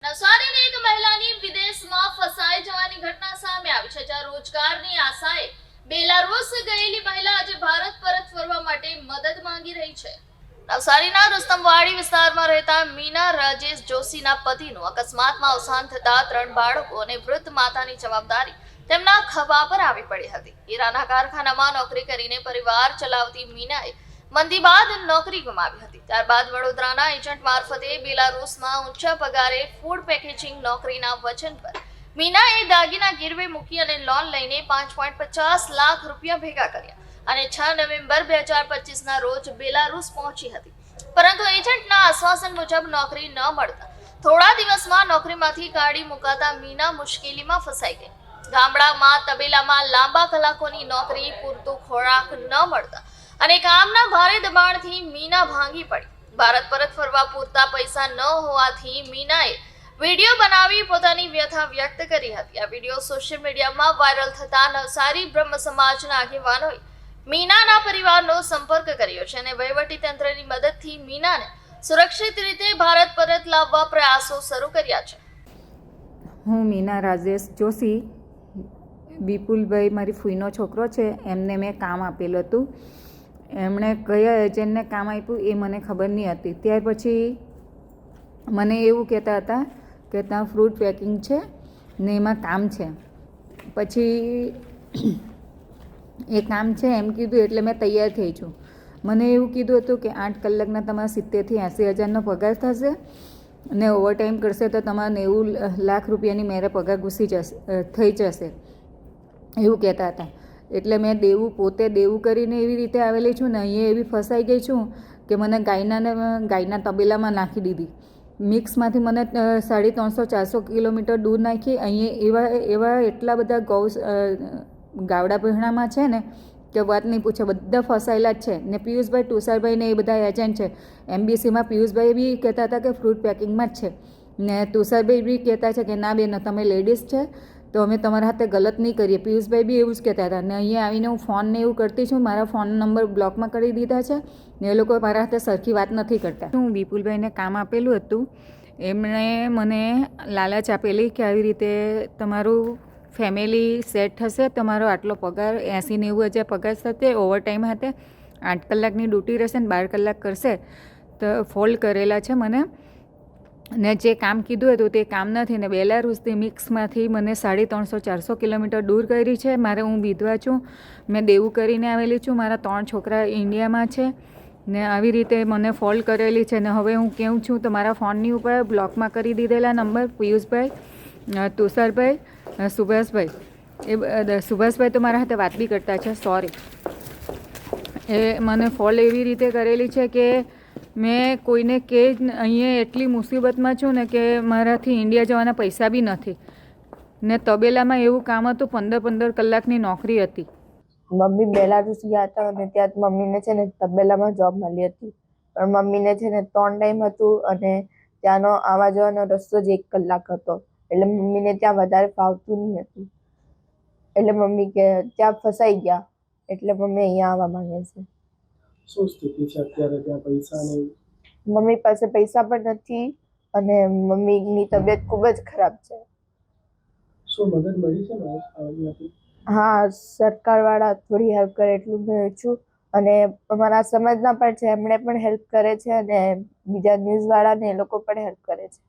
નવસારીની એક મહિલાની વિદેશમાં ફસાઈ જવાની ઘટના સામે આવી છે, જ્યાં રોજગારની આશાએ બેલારુસ ગયેલી મહિલા આજે ભારત પરત ફરવા માટે મદદ માંગી રહી છે. નવસારીના રુસ્તમવાડી વિસ્તારમાં રહેતા મીના રાજેશ જોશીના પતિનું અકસ્માતમાં અવસાન થતા 3 બાળકો અને વૃદ્ધ માતાની જવાબદારી તેમના ખભા પર આવી પડી હતી. હીરાના કારખાનામાં નોકરી કરીને પરિવાર ચલાવતી મીનાએ મંદી બાદ નોકરી ગુમાવી હતી. ત્યારબાદ વડોદરાના એજન્ટ મારફતે બેલારુસમાં ઊંચા પગારે ફૂડ પેકેજિંગ નોકરીના વચન પર મીનાએ દાગીના ગીરવે મૂકી અને લોન લઈને 5.50 લાખ રૂપિયા ભેગા કર્યા અને 6 નવેમ્બર 2025ના રોજ બેલારુસ પહોંચી હતી. પરંતુ એજન્ટના આશ્વાસન મુજબ નોકરી ન મળતા થોડા દિવસમાં નોકરીમાંથી કાઢી મુકાતા મીના મુશ્કેલીમાં ફસાઈ ગઈ. ગામડામાં તબેલામાં લાંબા કલાકોની નોકરી, પૂરતું ખોરાક ન મળતા અને કામના ભારે દબાણથી મીના ભાંગી પડી. ભારત પરત ફરવા પૂરતા પૈસા ન હોવાથી મીનાએ વિડીયો બનાવી પોતાની વ્યથા વ્યક્ત કરી હતી. આ વિડીયો સોશિયલ મીડિયામાં વાયરલ થતા નવસારી બ્રહ્મ સમાજના આગેવાનોએ મીનાના પરિવારનો સંપર્ક કર્યો છે અને વહીવટી તંત્રની મદદથી મીનાને સુરક્ષિત રીતે ભારત પરત લાવવા પ્રયાસો શરૂ કર્યા છે. હું મીના રાજેશ જોશી, વિપુલભાઈ મારી ફૂઈનો છોકરો છે, એમને મેં કામ આપેલું હતું. એમણે કયા એજન્ટને કામ આપ્યું એ મને ખબર નહીં હતી. ત્યાર પછી મને એવું કહેતા હતા કે ત્યાં ફ્રૂટ પેકિંગ છે ને એમાં કામ છે. પછી એ કામ છે એમ કીધું એટલે મેં તૈયાર થઈ છું. મને એવું કીધું હતું કે 8 કલાકના તમારા 70,000 થી 80,000નો પગાર થશે ને ઓવરટાઈમ કરશે તો તમારા 90 લાખ રૂપિયાની મેરે પગાર થઈ જશે એવું કહેતા હતા. એટલે મેં પોતે દેવું કરીને એવી રીતે આવેલી છું ને અહીંયા એવી ફસાઈ ગઈ છું કે મને ગાયના તબેલામાં નાખી દીધી. મિક્સમાંથી મને 350-400 કિલોમીટર દૂર નાખી. અહીંયા એવા એટલા બધા ગાવડા પહેણામાં છે ને કે વાત નહીં પૂછે, બધા ફસાયેલા જ છે. ને પિયુષભાઈ તુષારભાઈ ને એ બધા એજન્ટ છે. એમબીસીમાં પિયુષભાઈ બી કહેતા હતા કે ફ્રૂટ પેકિંગમાં જ છે ને તુષારભાઈ બી કહેતા છે કે ના બેન તમે લેડીઝ છે તો અમે તમારા હાથે ગલત નહીં કરીએ. પિયુષભાઈ બી એવું જ કહેતા હતા. ને અહીંયા આવીને હું ફોન ને એવું કરતી છું, મારા ફોન નંબર બ્લોકમાં કરી દીધા છે ને એ લોકો મારા હાથે સરખી વાત નથી કરતા. હું વિપુલભાઈને કામ આપેલું હતું. એમણે મને લાલચ આપેલી કે આવી રીતે તમારું ફેમિલી સેટ થશે, તમારો આટલો પગાર 80-90 હજાર પગાર થશે, ઓવરટાઈમ hatte 8 કલાકની ડ્યુટી રહેશે ને 12 કલાક કરશે તો ફોલ્ડ કરેલા છે મને. ને જે કામ કીધું હતું તે કામ નથી. ને બેલારુસથી મિક્સમાંથી મને 350-400 કિલોમીટર દૂર કરી છે. હું વિધવા છું, મેં દેવું કરીને આવેલી છું. મારા 3 છોકરા ઇન્ડિયામાં છે ને આવી રીતે મને ફોલ્ડ કરેલી છે. ને હવે હું કેવું છું તો મારા ફોનની ઉપર બ્લોકમાં કરી દીધેલા નંબર પિયુષભાઈ, તુષારભાઈ, સુભાષભાઈ. સુભાષભાઈ તો મારા હાથે વાત બી કરતા છે, સોરી. એ મને ફોલ્ડ એવી રીતે કરેલી છે કે મેં કોઈને કે અહીંયા એટલી મુસીબતમાં છું ને કે મારાથી ઇન્ડિયા જવાના પૈસા બી નથી ને તબેલામાં એવું કામ હતું, 15-15 કલાકની નોકરી હતી. મમ્મી બેલારુસ ગયા હતા અને ત્યાં મમ્મીને છે ને તબેલામાં જોબ મળી હતી. પણ મમ્મીને છે ને 3 ટાઈમ હતું અને ત્યાંનો આવવા જવાનો રસ્તો જ 1 કલાક હતો. એટલે મમ્મીને ત્યાં વધારે ફાવતું નહીં હતું. એટલે મમ્મી કે ત્યાં ફસાઈ ગયા. એટલે મમ્મી અહીંયા આવવા માંગે છે. શું સ્થિતિ છે અત્યારે ત્યાં પૈસાની? મમ્મી પાસે પૈસા પણ નથી અને મમ્મીની તબિયત ખૂબ જ ખરાબ છે. શું મદદ મળી છે ને અહીંયાથી? હા, સરકારવાળા થોડી હેલ્પ કરે એટલું મેં છું અને અમારા સમાજના પણ છે, એમણે પણ હેલ્પ કરે છે અને બીજા ન્યૂઝવાળાને એ લોકો પણ હેલ્પ કરે છે.